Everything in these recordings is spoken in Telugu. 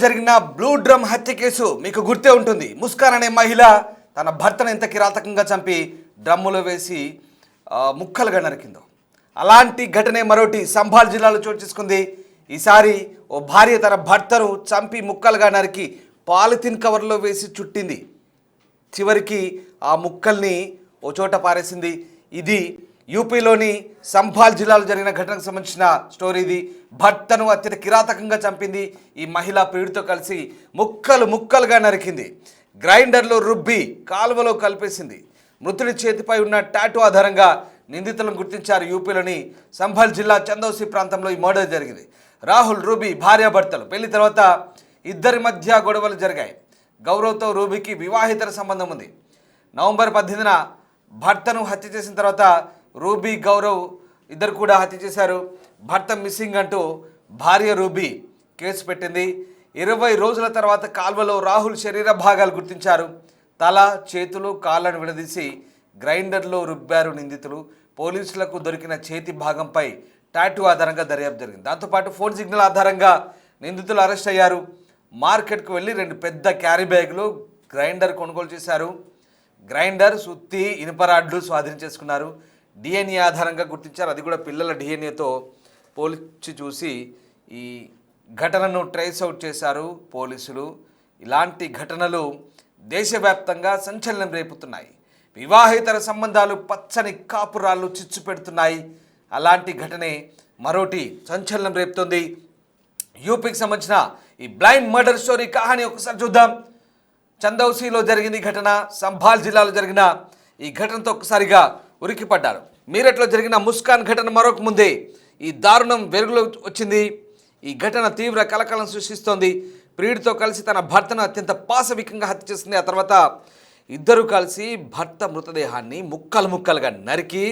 జరిగిన బ్లూ డ్రమ్ హత్య కేసు మీకు గుర్తే ఉంటుంది. ముస్కాన్ అనే మహిళ తన భర్తను ఎంత కిరాతకంగా చంపి డ్రమ్ములో వేసి ముక్కలుగా నరికిందో, అలాంటి ఘటనే మరోటి సంభాల్ జిల్లాలో చోటు చేసుకుంది. ఈసారి ఓ భార్య తన భర్తను చంపి ముక్కలుగా నరికి పాలిథిన్ కవర్లో వేసి చుట్టింది. చివరికి ఆ ముక్కల్ని ఓ చోట పారేసింది. ఇది యూపీలోని సంభాల్ జిల్లాలో జరిగిన ఘటనకు సంబంధించిన స్టోరీ. ఇది భర్తను అత్యంత కిరాతకంగా చంపింది. ఈ మహిళ ప్రియుడితో కలిసి ముక్కలుగా నరికింది. గ్రైండర్లో రుబ్బి కాలువలో కలిపేసింది. మృతుడి చేతిపై ఉన్న టాటూ ఆధారంగా నిందితులను గుర్తించారు. యూపీలోని సంభాల్ జిల్లా చందౌసి ప్రాంతంలో ఈ మర్డర్ జరిగింది. రాహుల్, రూబీ భార్యాభర్తలు. పెళ్లి తర్వాత ఇద్దరి మధ్య గొడవలు జరిగాయి. గౌరవ్తో రూబీకి వివాహితర సంబంధం ఉంది. నవంబర్ 18న భర్తను హత్య చేసిన తర్వాత రూబీ, గౌరవ్ ఇద్దరు కూడా హత్య చేశారు. భర్త మిస్సింగ్ అంటూ భార్య రూబీ కేసు పెట్టింది. 20 రోజుల తర్వాత కాల్వలో రాహుల్ శరీర భాగాలు గుర్తించారు. తల, చేతులు, కాళ్ళను విడదీసి గ్రైండర్లో రుబ్బారు నిందితులు. పోలీసులకు దొరికిన చేతి భాగంపై టాటూ ఆధారంగా దర్యాప్తు జరిగింది. దాంతోపాటు ఫోన్ సిగ్నల్ ఆధారంగా నిందితులు అరెస్ట్ అయ్యారు. మార్కెట్కు వెళ్ళి 2 పెద్ద క్యారీ బ్యాగులు, గ్రైండర్ కొనుగోలు చేశారు. గ్రైండర్, సుత్తి, ఇనుపరాడ్లు స్వాధీనం చేసుకున్నారు. డిఎన్ఏ ఆధారంగా గుర్తించారు. అది కూడా పిల్లల డిఎన్ఏతో పోల్చి చూసి ఈ ఘటనను ట్రేస్ అవుట్ చేశారు పోలీసులు. ఇలాంటి ఘటనలు దేశవ్యాప్తంగా సంచలనం రేపుతున్నాయి. వివాహేతర సంబంధాలు పచ్చని కాపురాళ్ళు చిచ్చు పెడుతున్నాయి. అలాంటి ఘటనే మరోటి సంచలనం రేపుతుంది. యూపీకి సంబంధించిన ఈ బ్లైండ్ మర్డర్ స్టోరీ కహాని ఒకసారి చూద్దాం. చందౌసిలో జరిగింది ఘటన. సంభాల్ జిల్లాలో జరిగిన ఈ ఘటనతో ఒక్కసారిగా ఉరికిపడ్డారు. మీరట్లో జరిగిన ముస్కాన్ ఘటన మరొక ముందే ఈ దారుణం వెలుగులో వచ్చింది. ఈ ఘటన తీవ్ర కలకలం సృష్టిస్తోంది. ప్రియుడితో కలిసి తన భర్తను అత్యంత పాశవికంగా హత్య చేసింది. ఆ తర్వాత ఇద్దరు కలిసి భర్త మృతదేహాన్ని ముక్కలుగా నరికి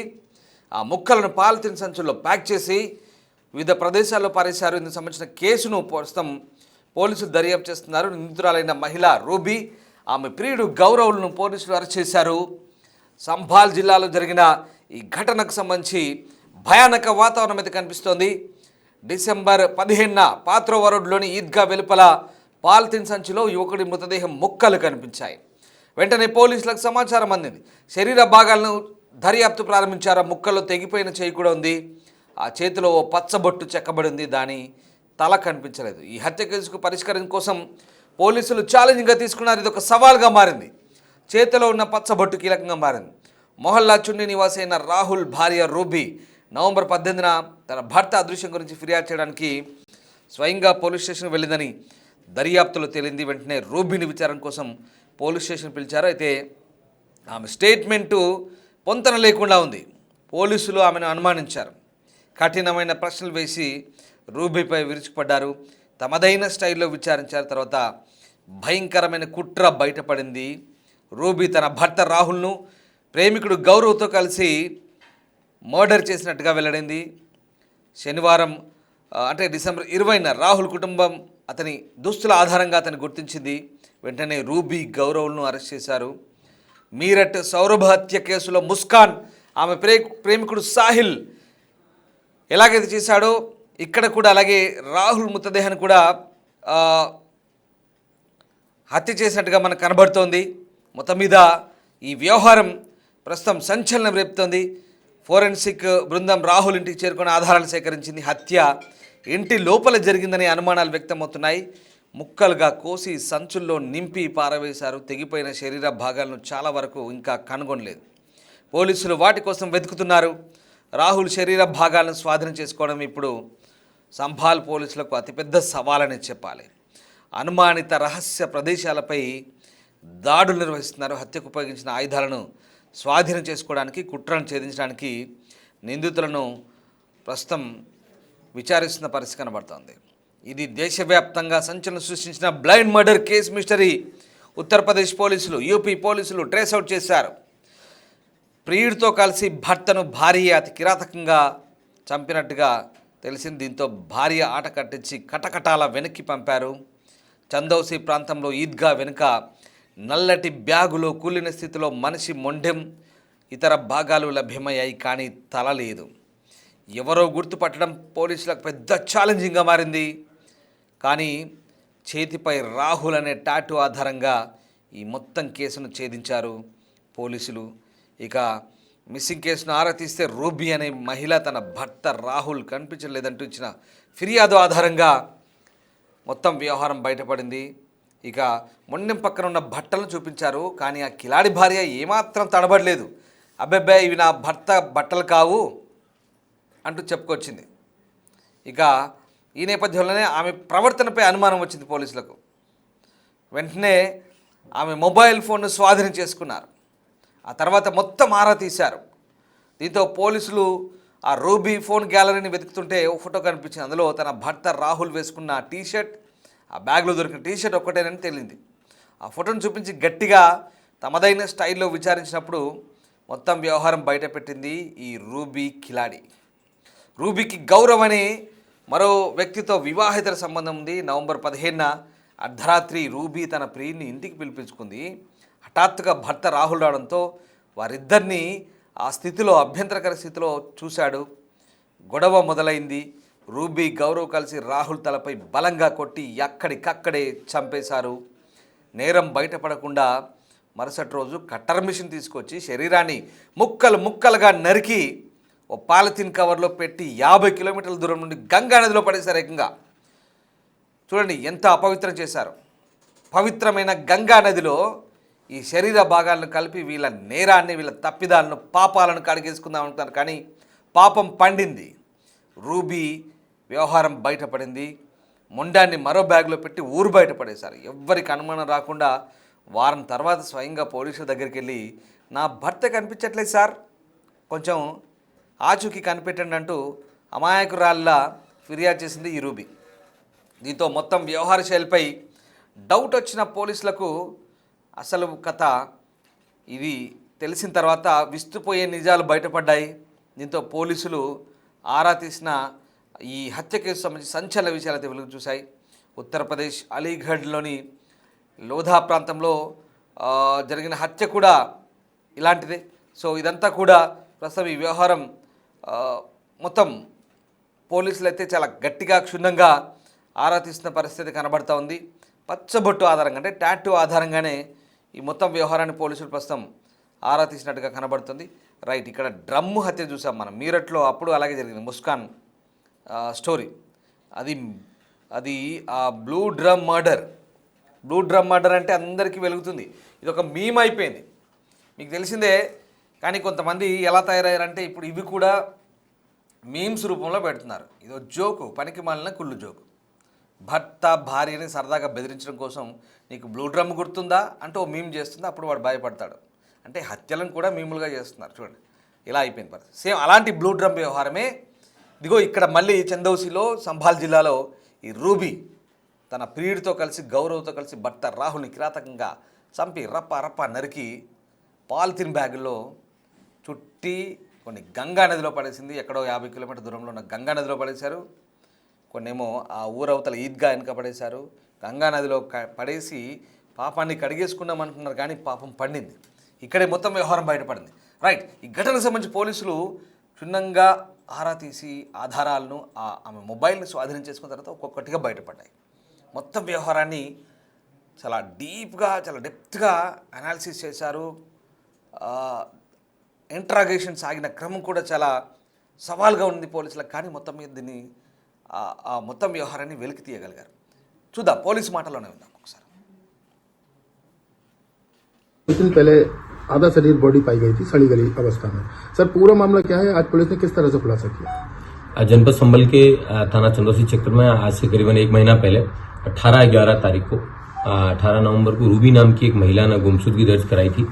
ఆ ముక్కలను పాలిథిన్ సంచుల్లో ప్యాక్ చేసి వివిధ ప్రదేశాల్లో పారేశారు. ఇందుకు సంబంధించిన కేసును ప్రస్తుతం పోలీసులు దర్యాప్తు చేస్తున్నారు. నిందితురాలైన మహిళ రూబీ, ఆమె ప్రియుడు గౌరవ్లను పోలీసులు అరెస్ట్ చేశారు. సంభాల్ జిల్లాలో జరిగిన ఈ ఘటనకు సంబంధించి భయానక వాతావరణం అయితే కనిపిస్తోంది. డిసెంబర్ 15న పాత్రోవా రోడ్లోని ఈద్గా వెలుపల పాలిథిన్ సంచిలో యువకుడి మృతదేహం ముక్కలు కనిపించాయి. వెంటనే పోలీసులకు సమాచారం అందింది. శరీర భాగాలను దర్యాప్తు ప్రారంభించారు. ముక్కల్లో తెగిపోయిన చేయి కూడా ఉంది. ఆ చేతిలో ఓ పచ్చబొట్టు చెక్కబడి ఉంది. దాని తల కనిపించలేదు. ఈ హత్య కేసుకు పరిష్కారం కోసం పోలీసులు ఛాలెంజింగ్గా తీసుకున్నారు. ఇది ఒక సవాల్గా మారింది. చేతిలో ఉన్న పచ్చబొట్టు కీలకంగా మారింది. మొహల్లా చున్నీ నివాసైన రాహుల్ భార్య రూబీ నవంబర్ 18న తన భర్త అదృశ్యం గురించి ఫిర్యాదు చేయడానికి స్వయంగా పోలీస్ స్టేషన్కి వెళ్ళిందని దర్యాప్తులో తేలింది. వెంటనే రూబీని విచారణ కోసం పోలీస్ స్టేషన్ పిలిచారు. అయితే ఆమె స్టేట్మెంటు పొంతన లేకుండా ఉంది. పోలీసులు ఆమెను అనుమానించారు. కఠినమైన ప్రశ్నలు వేసి రూబీపై విరుచుకుపడ్డారు. తమదైన స్టైల్లో విచారించారు. తర్వాత భయంకరమైన కుట్ర బయటపడింది. రూబీ తన భర్త రాహుల్ను ప్రేమికుడు గౌరవ్తో కలిసి మర్డర్ చేసినట్టుగా వెల్లడైంది. శనివారం అంటే డిసెంబర్ 20న రాహుల్ కుటుంబం అతని దుస్తుల ఆధారంగా అతన్ని గుర్తించింది. వెంటనే రూబీ, గౌరవ్ను అరెస్ట్ చేశారు. మీరట్ సౌరభ హత్య కేసులో ముస్కాన్, ఆమె ప్రేమికుడు సాహిల్ ఎలాగైతే చేశాడో ఇక్కడ కూడా అలాగే రాహుల్ మృతదేహాన్ని కూడా హత్య చేసినట్టుగా మనకు కనబడుతోంది. మొత్తం మీద ఈ వ్యవహారం ప్రస్తుతం సంచలనం రేపుతోంది. ఫోరెన్సిక్ బృందం రాహుల్ ఇంటికి చేరుకుని ఆధారాలు సేకరించింది. హత్య ఇంటి లోపల జరిగిందనే అనుమానాలు వ్యక్తమవుతున్నాయి. ముక్కలుగా కోసి సంచుల్లో నింపి పారవేశారు. తెగిపోయిన శరీర భాగాలను చాలా వరకు ఇంకా కనుగొనలేదు. పోలీసులు వాటి కోసం వెతుకుతున్నారు. రాహుల్ శరీర భాగాలను స్వాధీనం చేసుకోవడం ఇప్పుడు సంభాల్ పోలీసులకు అతిపెద్ద సవాలని చెప్పాలి. అనుమానిత రహస్య ప్రదేశాలపై దాడులు నిర్వహిస్తున్నారు. హత్యకు ఉపయోగించిన ఆయుధాలను స్వాధీనం చేసుకోవడానికి, కుట్రను ఛేదించడానికి నిందితులను ప్రస్తుతం విచారిస్తున్న పరిస్థితి కనబడుతోంది. ఇది దేశవ్యాప్తంగా సంచలనం సృష్టించిన blind murder case mystery. Uttar Pradesh పోలీసులు, యూపీ పోలీసులు ట్రేస్ అవుట్ చేశారు. ప్రియుడితో కలిసి భర్తను భార్య అతి కిరాతకంగా చంపినట్టుగా తెలిసింది. దీంతో భార్య ఆట కట్టించి కటకటాల వెనక్కి పంపారు. చందౌసి ప్రాంతంలో ఈద్గా వెనుక నల్లటి బ్యాగులో కూలిన స్థితిలో మనిషి మొండెం, ఇతర భాగాలు లభ్యమయ్యాయి. కానీ తల లేదు. ఎవరో గుర్తుపట్టడం పోలీసులకు పెద్ద ఛాలెంజింగ్గా మారింది. కానీ చేతిపై రాహుల్ అనే టాటూ ఆధారంగా ఈ మొత్తం కేసును ఛేదించారు పోలీసులు. ఇక మిస్సింగ్ కేసును ఆరా తీస్తే రూబీ అనే మహిళ తన భర్త రాహుల్ కనిపించలేదంటూ ఇచ్చిన ఫిర్యాదు ఆధారంగా మొత్తం వ్యవహారం బయటపడింది. ఇక మొండెం పక్కన ఉన్న బట్టలను చూపించారు, కానీ ఆ కిలాడి భార్య ఏమాత్రం తడబడలేదు. అబ్బాయి ఇవి నా భర్త బట్టలు కావు అంటూ చెప్పుకొచ్చింది. ఇక ఈ నేపథ్యంలోనే ఆమె ప్రవర్తనపై అనుమానం వచ్చింది పోలీసులకు. వెంటనే ఆమె మొబైల్ ఫోన్ను స్వాధీనం చేసుకున్నారు. ఆ తర్వాత మొత్తం ఆరా తీశారు. దీంతో పోలీసులు ఆ రూబీ ఫోన్ గ్యాలరీని వెతుకుతుంటే ఓ ఫోటో కనిపించింది. అందులో తన భర్త రాహుల్ వేసుకున్న టీషర్ట్, ఆ బ్యాగ్లో దొరికిన టీషర్ట్ ఒక్కటేనని తేలింది. ఆ ఫోటోను చూపించి గట్టిగా తమదైన స్టైల్లో విచారించినప్పుడు మొత్తం వ్యవహారం బయటపెట్టింది ఈ రూబీ కిలాడి. రూబీకి గౌరవ్ అనే మరో వ్యక్తితో వివాహేతర సంబంధం ఉంది. నవంబర్ 15న అర్ధరాత్రి రూబీ తన ప్రియుని ఇంటికి పిలిపించుకుంది. హఠాత్తుగా భర్త రాహుల్ రావడంతో వారిద్దరినీ ఆ స్థితిలో, అభ్యంతరకర స్థితిలో చూశాడు. గొడవ మొదలైంది. రూబీ, గౌరవ్ కలిసి రాహుల్ తలపై బలంగా కొట్టి అక్కడికక్కడే చంపేశారు. నేరం బయటపడకుండా మరుసటి రోజు కట్టర్ మిషన్ తీసుకొచ్చి శరీరాన్ని ముక్కలు ముక్కలుగా నరికి ఓ పాలిథిన్ కవర్లో పెట్టి 50 కిలోమీటర్ల దూరం నుండి గంగా నదిలో పడేశారు. ఏకంగా చూడండి ఎంత అపవిత్రం చేశారు. పవిత్రమైన గంగా నదిలో ఈ శరీర భాగాలను కలిపి వీళ్ళ నేరాన్ని, వీళ్ళ తప్పిదాలను, పాపాలను కడిగేసుకుందాం అనుకున్నారు. కానీ పాపం పండింది. రూబీ వ్యవహారం బయటపడింది. మొండాన్ని మరో బ్యాగ్లో పెట్టి ఊరు బయటపడేశారు. ఎవ్వరికి అనుమానం రాకుండా వారం తర్వాత స్వయంగా పోలీసుల దగ్గరికి వెళ్ళి, నా భర్త కనిపించట్లేదు సార్, కొంచెం ఆచూకీ కనిపెట్టండి అంటూ అమాయకురాల్లా ఫిర్యాదు చేసింది ఈ రూబీ. దీంతో మొత్తం వ్యవహార శైలిపై డౌట్ వచ్చిన పోలీసులకు అసలు కథ ఇది తెలిసిన తర్వాత విస్తుపోయే నిజాలు బయటపడ్డాయి. దీంతో పోలీసులు ఆరా తీసిన ఈ హత్య కేసు సంబంధించి సంచలన విషయాలైతే వెలుగు చూశాయి. ఉత్తరప్రదేశ్ అలీగఢ్లోని లోధా ప్రాంతంలో జరిగిన హత్య కూడా ఇలాంటిదే. సో ఇదంతా కూడా ప్రస్తుతం ఈ వ్యవహారం మొత్తం పోలీసులు అయితే చాలా గట్టిగా, క్షుణ్ణంగా ఆరా తీస్తున్న పరిస్థితి కనబడుతూ ఉంది. పచ్చబొట్టు ఆధారంగా, అంటే టాటూ ఆధారంగానే ఈ మొత్తం వ్యవహారాన్ని పోలీసులు ప్రస్తుతం ఆరా తీసినట్టుగా కనబడుతుంది. రైట్, ఇక్కడ డ్రమ్ము హత్య చూసాం మనం మీరట్లో, అప్పుడు అలాగే జరిగింది ముస్కాన్ స్టోరీ. అది ఆ బ్లూ డ్రమ్ మర్డర్ అంటే అందరికీ వెలుగుతుంది. ఇది ఒక మీమ్ అయిపోయింది, మీకు తెలిసిందే. కానీ కొంతమంది ఎలా తయారయ్యారంటే ఇప్పుడు ఇవి కూడా మీమ్స్ రూపంలో పెడుతున్నారు. ఇదో జోకు, పనికి మాలిన కుళ్ళు జోకు. భర్త భార్యని సరదాగా బెదిరించడం కోసం, నీకు బ్లూ డ్రమ్ గుర్తుందా అంటూ ఓ మీమ్ చేస్తుంది. అప్పుడు వాడు భయపడతాడు. అంటే హత్యలను కూడా మీములుగా చేస్తున్నారు. చూడండి ఇలా అయిపోయింది పరిస్థితి. సేమ్ అలాంటి బ్లూ డ్రమ్ వ్యవహారమే ఇదిగో ఇక్కడ మళ్ళీ చందౌసిలో, సంభాల్ జిల్లాలో ఈ రూబీ తన ప్రియుడితో కలిసి, గౌరవ్తో కలిసి భర్త రాహుల్ని కిరాతకంగా చంపి రప్ప నరికి పాలిథిన్ బ్యాగుల్లో చుట్టి కొన్ని గంగా నదిలో పడేసింది. ఎక్కడో 50 కిలోమీటర్ దూరంలో ఉన్న గంగా నదిలో పడేశారు. కొన్నేమో ఆ ఊరవతల ఈద్గా వెనుక పడేశారు. గంగా నదిలో పడేసి పాపాన్ని కడిగేసుకున్నాం అంటున్నారు, కానీ పాపం పండింది. ఇక్కడే మొత్తం వ్యవహారం బయటపడింది. రైట్, ఈ ఘటనకు సంబంధించి పోలీసులు క్షుణ్ణంగా ఆరా తీసి ఆధారాలను, ఆమె మొబైల్ని స్వాధీనం చేసుకున్న తర్వాత ఒక్కొక్కటిగా బయటపడ్డాయి. మొత్తం వ్యవహారాన్ని చాలా డీప్గా, చాలా డెప్త్గా అనాలిసిస్ చేశారు. ఇంట్రాగేషన్ సాగిన క్రమం కూడా చాలా సవాల్గా ఉంది పోలీసులకు. కానీ మొత్తం మీద దీన్ని ఆ మొత్తం వ్యవహారాన్ని వెలికి తీయగలిగారు. చూద్దాం, పోలీసు మాటలోనే ఉందాం ఒకసారి. कुछ दिन पहले आधा शरीर बॉडी पाई गई थी सड़ी गली अवस्था में। सर पूरा मामला क्या है, आज पुलिस ने किस तरह से खुलासा किया? जनपद संभल के थाना चंदौसी क्षेत्र में आज से करीबन 1 महीना पहले 18-11 तारीख को 18 नवंबर को रूबी नाम की एक महिला ने गुमशुदगी दर्ज कराई थी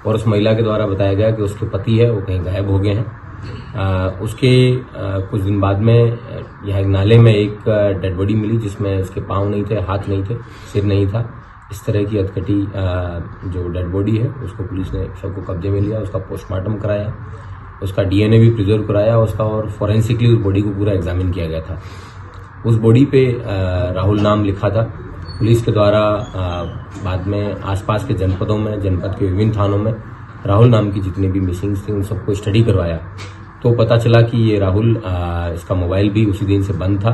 और उस महिला के द्वारा बताया गया कि उसके पति है वो कहीं गायब हो गए हैं। उसके कुछ दिन बाद में यहाँ एक नाले में एक डेड बॉडी मिली जिसमें उसके पाँव नहीं थे, हाथ नहीं थे, सिर नहीं था। इस तरह की अधकटी जो डेड बॉडी है उसको पुलिस ने शव को कब्जे में लिया, उसका पोस्टमार्टम कराया, उसका डीएनए भी प्रिजर्व कराया उसका, और फॉरेंसिकली उस बॉडी को पूरा एग्जामिन किया गया था। उस बॉडी पे राहुल नाम लिखा था। पुलिस के द्वारा बाद में आसपास के जनपदों में, जनपद के विभिन्न थानों में राहुल नाम की जितनी भी मिसिंग्स थी उन सबको स्टडी करवाया तो पता चला कि ये राहुल, इसका मोबाइल भी उसी दिन से बंद था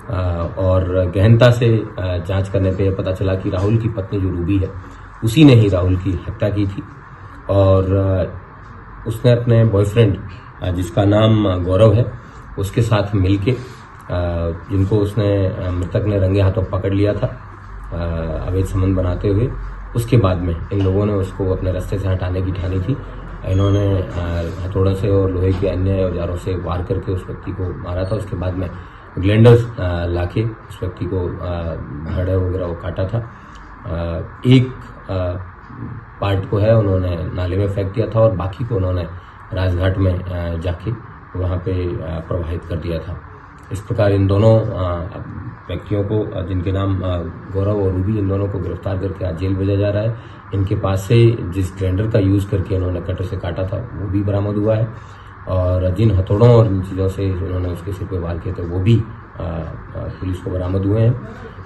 और गहनता से जांच करने पे पता चला कि राहुल की पत्नी जो रूबी है उसी ने ही राहुल की हत्या की थी और उसने अपने बॉयफ्रेंड जिसका नाम गौरव है उसके साथ मिलके जिनको उसने मृतक ने रंगे हाथों पकड़ लिया था अवैध संबंध बनाते हुए, उसके बाद में इन लोगों ने उसको अपने रास्ते से हटाने की ठानी थी। इन्होंने हथौड़ों से और लोहे के अन्य औजारों से वार करके उस व्यक्ति को मारा था। उसके बाद में ग्लैंडर्स लाके उस व्यक्ति को धड़ वगैरह वो काटा था। एक पार्ट को है उन्होंने नाले में फेंक दिया था और बाकी को उन्होंने राजघाट में जाके वहाँ पे प्रवाहित कर दिया था। इस प्रकार इन दोनों व्यक्तियों को जिनके नाम गौरव और रूबी, इन दोनों को गिरफ्तार करके आज जेल भेजा जा रहा है। इनके पास से जिस ग्राइंडर का यूज करके इन्होंने कटर से काटा था वो भी बरामद हुआ है और जिन हथौड़ों और इन चीज़ों से उन्होंने उसके सिर पे वार किए थे वो भी पुलिस को बरामद हुए हैं।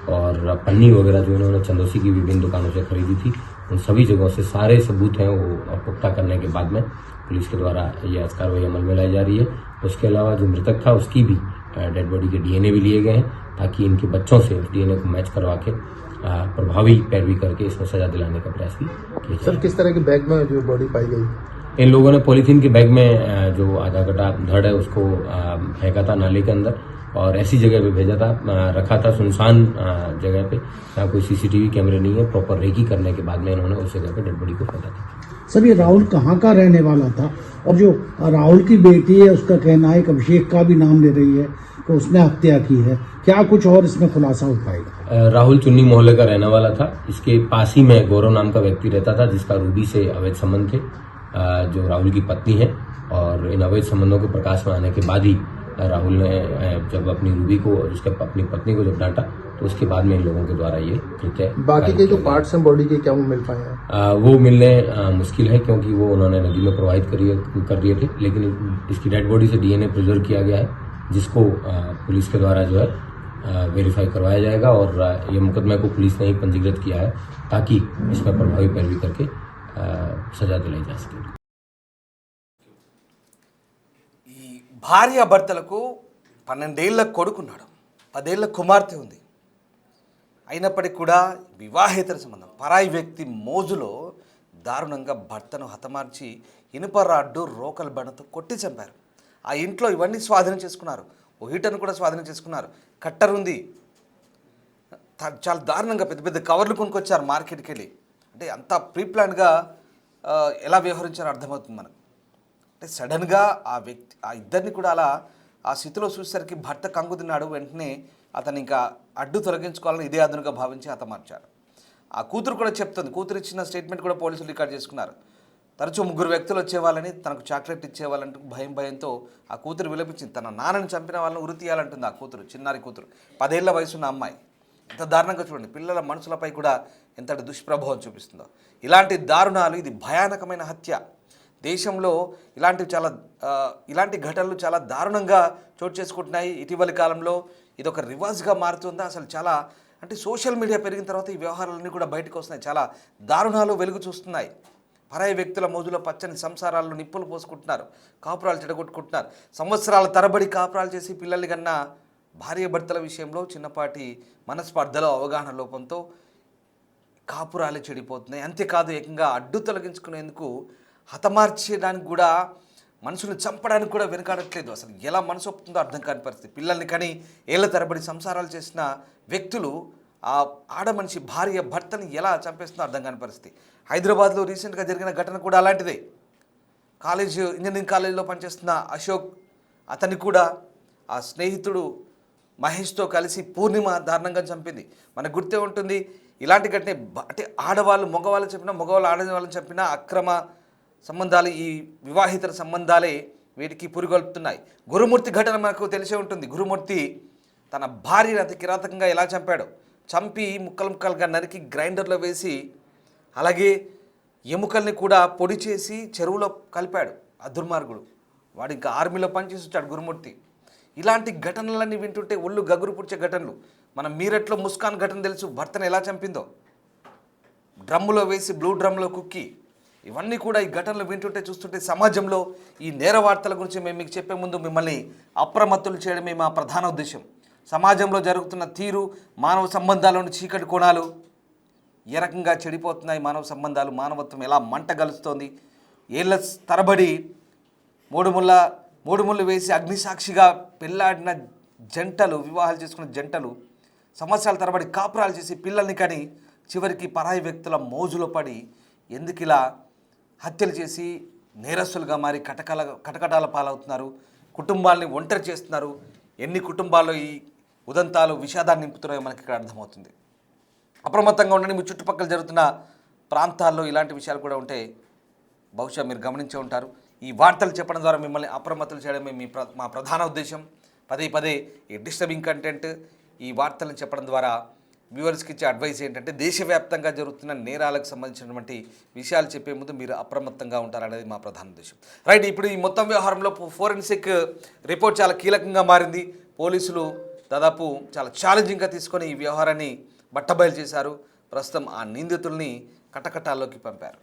और पन्नी वगैरह जो इन्होंने चंदोसी की विभिन्न दुकानों से खरीदी थी, उन सभी जगहों से सारे सबूत हैं वो पुख्ता करने के बाद में पुलिस के द्वारा ये आज कार्रवाई अमल में लाई जा रही है। उसके अलावा जो मृतक था उसकी भी डेड बॉडी के डीएनए भी लिए गए हैं ताकि इनके बच्चों से डीएनए को मैच करवा के प्रभावी पैरवी करके इसमें सजा दिलाने का प्रयास भी किया सर, किस तरह के बैग में जो बॉडी पाई गई? इन लोगों ने पॉलीथीन के बैग में जो आधा कटा धड़ है उसको फेंका था नाले के अंदर और ऐसी जगह पे भेजा था, रखा था सुनसान जगह पे जहाँ कोई सीसीटीवी कैमरे नहीं है। प्रॉपर रेकी करने के बाद में इन्होंने उस जगह पे डेड बॉडी को फेंका था। सर, ये राहुल कहाँ का रहने वाला था? और जो राहुल की बेटी है उसका कहना है कि अभिषेक का भी नाम ले रही है कि उसने हत्या की है। क्या कुछ और इसमें खुलासा हो पाएगा? राहुल चुन्नी मोहल्ले का रहने वाला था। इसके पास ही में गौरव नाम का व्यक्ति रहता था जिसका रूबी से अवैध संबंध थे, जो राहुल की पत्नी है। और इन अवैध संबंधों के प्रकाश में आने के बाद ही राहुल ने जब अपनी रूबी को और उसके अपनी पत्नी को जब डांटा तो उसके बाद में इन लोगों के द्वारा ये कृत्य। बाकी के जो पार्ट्स हैं बॉडी के, क्या वो मिल पाए हैं? वो मिलने मुश्किल है क्योंकि वो उन्होंने नदी में प्रवाहित कर दिए थे, लेकिन इसकी डेड बॉडी से डीएनए प्रिजर्व किया गया है जिसको पुलिस के द्वारा जो है वेरीफाई करवाया जाएगा और ये मुकदमे को पुलिस ने ही पंजीकृत किया है ताकि इसमें प्रभावी पैरवी करके सजा दिलाई जा सके। భార్యాభర్తలకు 12 ఏళ్ల కొడుకున్నాడు, 10 ఏళ్ల కుమార్తె ఉంది. అయినప్పటికీ కూడా వివాహేతర సంబంధం పరాయి వ్యక్తి మోజులో దారుణంగా భర్తను హతమార్చి ఇనుప రాడ్డు రోకల్ బండతో కొట్టి చంపారు. ఆ ఇంట్లో ఇవన్నీ స్వాధీనం చేసుకున్నారు. ఓ హీటర్ను కూడా స్వాధీనం చేసుకున్నారు. కట్టర్ ఉంది. చాలా దారుణంగా పెద్ద పెద్ద కవర్లు కొనుక్కొచ్చారు మార్కెట్కి వెళ్ళి. అంటే అంత ప్రీ ప్లాన్గా ఎలా వ్యవహరించారో అర్థమవుతుంది మనకు. అంటే సడన్గా ఆ ఇద్దరిని కూడా అలా ఆ స్థితిలో చూసేసరికి భర్త కంగు తిన్నాడు. వెంటనే అతను ఇంకా అడ్డు తొలగించుకోవాలని ఇదే అదునుగా భావించి హతమార్చారు. ఆ కూతురు కూడా చెప్తుంది. కూతురు ఇచ్చిన స్టేట్మెంట్ కూడా పోలీసులు రికార్డ్ చేసుకున్నారు. తరచూ 3 వ్యక్తులు వచ్చేవాళ్ళని, తనకు చాక్లెట్ ఇచ్చేవాళ్ళంటూ భయంతో ఆ కూతురు విలపించింది. తన నాన్నని చంపిన వాళ్ళని ఉరి తీయాలంటుంది ఆ కూతురు, చిన్నారి కూతురు, 10 ఏళ్ల వయసున్న అమ్మాయి. ఎంత దారుణంగా చూడండి, పిల్లల మనసులపై కూడా ఎంతటి దుష్ప్రభావం చూపిస్తుందో. ఇలాంటి దారుణాలు, ఇది భయానకమైన హత్య. దేశంలో ఇలాంటి ఘటనలు చాలా దారుణంగా చోటు చేసుకుంటున్నాయి. ఇటీవలి కాలంలో ఇది ఒక రివాజ్గా మారుతుందా? అసలు చాలా అంటే సోషల్ మీడియా పెరిగిన తర్వాత ఈ వ్యవహారాలన్నీ కూడా బయటకు వస్తున్నాయి. చాలా దారుణాలు వెలుగు చూస్తున్నాయి. పరాయి వ్యక్తుల మోజులో పచ్చని సంసారాలను నిప్పులు పోసుకుంటున్నారు, కాపురాలు చెడగొట్టుకుంటున్నారు. సంవత్సరాల తరబడి కాపురాలు చేసి పిల్లల్ని కన్నా భార్యాభర్తల విషయంలో చిన్నపాటి మనస్పర్ధలో, అవగాహన లోపంతో కాపురాలు చెడిపోతున్నాయి. అంతేకాదు, ఏకంగా అడ్డు తొలగించుకునేందుకు హతమార్చేయడానికి కూడా, మనుషులను చంపడానికి కూడా వెనుకాడట్లేదు. అసలు ఎలా మనసు ఒప్పుతుందో అర్థం కాని పరిస్థితి. పిల్లల్ని కానీ ఏళ్ల తరబడి సంసారాలు చేసిన వ్యక్తులు ఆ ఆడమనిషి భార్య భర్తని ఎలా చంపేస్తుందో అర్థం కాని పరిస్థితి. హైదరాబాద్లో రీసెంట్గా జరిగిన ఘటన కూడా అలాంటిదే. ఇంజనీరింగ్ కాలేజీలో పనిచేస్తున్న అశోక్, అతన్ని కూడా ఆ స్నేహితుడు మహేష్తో కలిసి పూర్ణిమ దారుణంగా చంపింది. మనకు గుర్తే ఉంటుంది. ఇలాంటి ఘటన అంటే ఆడవాళ్ళు మగవాళ్ళు చెప్పినా, మగవాళ్ళు ఆడవాళ్ళని చెప్పినా అక్రమ సంబంధాలు, ఈ వివాహితర సంబంధాలే వీటికి పురిగొల్పుతున్నాయి. గురుమూర్తి ఘటన మనకు తెలిసే ఉంటుంది. గురుమూర్తి తన భార్యను అతి కిరాతకంగా ఎలా చంపాడో, చంపి ముక్కలు ముక్కలుగా నరికి గ్రైండర్లో వేసి, అలాగే ఎముకల్ని కూడా పొడి చేసి చెరువులో కలిపాడు ఆ దుర్మార్గుడు. వాడు ఇంకా ఆర్మీలో పనిచేసి వచ్చాడు గురుమూర్తి. ఇలాంటి ఘటనలన్నీ వింటుంటే ఒళ్ళు గగురు పుడిచే ఘటనలు. మనం మీరట్లో ముస్కాన్ ఘటన తెలుసు, భర్తను ఎలా చంపిందో, డ్రమ్ములో వేసి బ్లూ డ్రమ్లో కుక్కి. ఇవన్నీ కూడా ఈ ఘటనలు వింటుంటే, చూస్తుంటే సమాజంలో ఈ నేర వార్తల గురించి మేము మీకు చెప్పే ముందు మిమ్మల్ని అప్రమత్తులు చేయడమే మా ప్రధాన ఉద్దేశం. సమాజంలో జరుగుతున్న తీరు, మానవ సంబంధాల్లోని చీకటి కోణాలు ఏ రకంగా చెడిపోతున్నాయి, మానవ సంబంధాలు, మానవత్వం ఎలా మంట గలుస్తోంది, ఏళ్ళ తరబడి మూడు ముళ్ళు వేసి అగ్నిసాక్షిగా పెళ్లాడిన జంటలు, వివాహాలు చేసుకున్న జంటలు సంవత్సరాల తరబడి కాపురాలు చేసి పిల్లల్ని కని చివరికి పరాయి వ్యక్తుల మోజులో పడి ఎందుకు ఇలా హత్యలు చేసి నేరస్తులుగా మారి కటకటాల పాలవుతున్నారు, కుటుంబాలని ఒంటరి చేస్తున్నారు. ఎన్ని కుటుంబాల్లో ఈ ఉదంతాలు విషాదాన్ని నింపుతున్నాయో మనకి ఇక్కడ అర్థమవుతుంది. అప్రమత్తంగా ఉండండి. మీ చుట్టుపక్కల జరుగుతున్న ప్రాంతాల్లో ఇలాంటి విషయాలు కూడా ఉంటే బహుశా మీరు గమనించే ఉంటారు. ఈ వార్తలు చెప్పడం ద్వారా మిమ్మల్ని అప్రమత్తం చేయడమే మా ప్రధాన ఉద్దేశం. పదే ఈ డిస్టర్బింగ్ కంటెంట్, ఈ వార్తలను చెప్పడం ద్వారా వ్యూవర్స్కి ఇచ్చే అడ్వైస్ ఏంటంటే దేశవ్యాప్తంగా జరుగుతున్న నేరాలకు సంబంధించినటువంటి విషయాలు చెప్పే ముందు మీరు అప్రమత్తంగా ఉంటారనేది మా ప్రధాన ఉద్దేశం. రైట్, ఇప్పుడు ఈ మొత్తం వ్యవహారంలో ఫోరెన్సిక్ రిపోర్ట్ చాలా కీలకంగా మారింది. పోలీసులు దాదాపు చాలా ఛాలెంజింగ్గా తీసుకొని ఈ వ్యవహారాన్ని బట్టబయలు చేశారు. ప్రస్తుతం ఆ నిందితుల్ని కటకటాల్లోకి పంపారు.